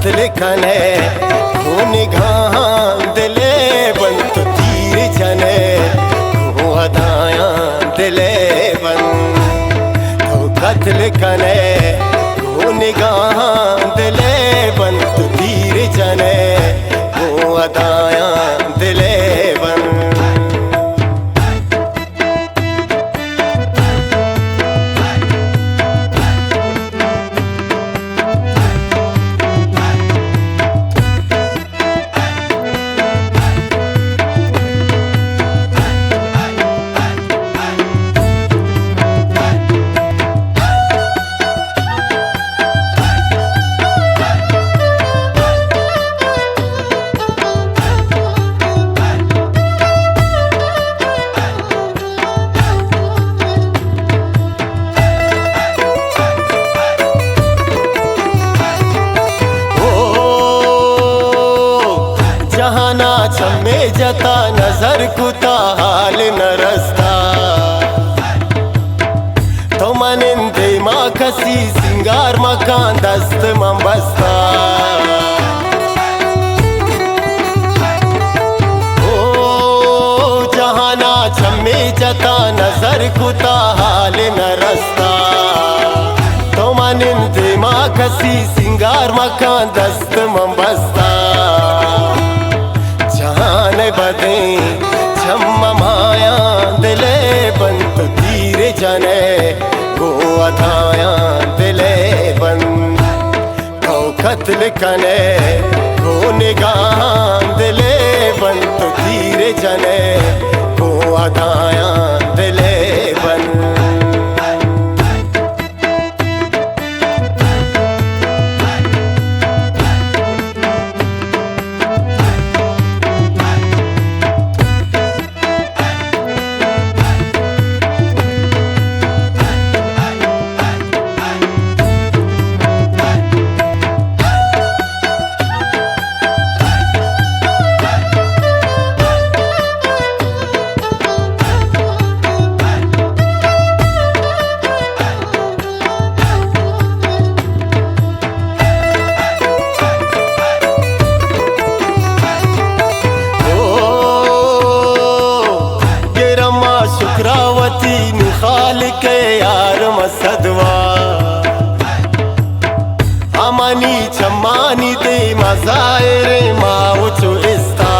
कत्ल कने निगाहां दिले बंत तीर जने अदायां दिले बन तो कत्ल कने निगाहां दिले बंत तीर जने अदायां दिले बन में जता नजर कुता हाल न रस्ता तो मनिंदे माँ कसी सिंगार मकान दस्त मंबस्ता ओ जहाना छम्मे जता नजर कुता हाल न रस्ता तो मनिंदे माँ कसी सिंगार मकान दस्त मंबस्ता बदे छम्मा माया दिले बंत तीर जने गो अदाया दिले बन तो कत्ल कने गो निगाहां दिले बंत तीर जने गो अदाया दिले बन शुक्रावती निखाल के यार मसदवा अमानी चम्मानी दे मजायरे माउचो इस्ता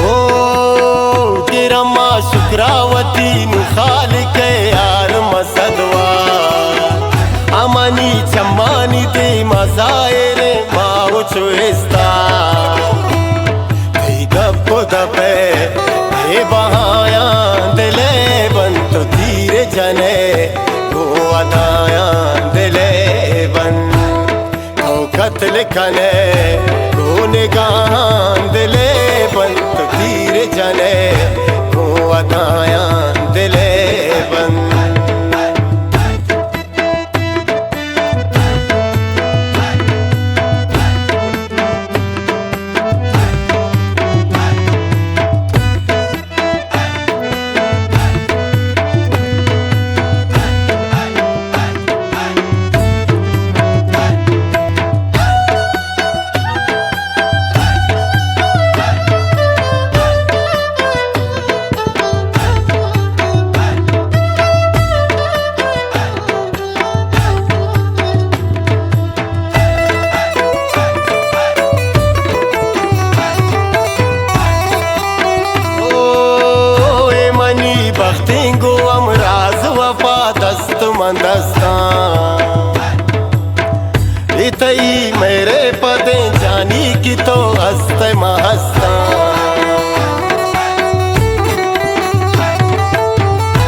ओ गिरमा शुक्रावती निखाल के यार मसदवा अमानी चम्मानी दे मजायरे माउचो इस्ता दपे हे बहाया दिले बंत तीर जने गो अदाया दिले बन तो कत्ल कने गो निगाहां दिले बंत तीर जने गो अदाया दिले बन बख्तिंगो अमराज वफा दस्त मंदस्ता इतई मेरे पदे जानी की तो हस्त महस्ता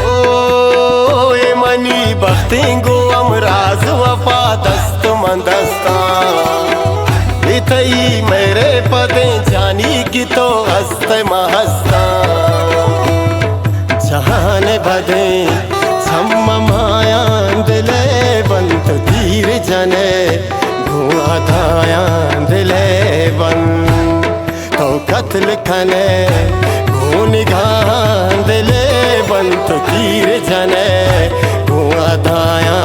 ओ ए मनी बख्तिंगो अमराज वफा दस्त मंदस्ता इतई मेरे पदे जानी की तो हस्त महस्ता जहान बदे छम्मा माया दिले बंत तीर जने धुआं धाया दिले बन तो कत्ल कने गो निगाहां दिले बंत तीर जने धुआं धाया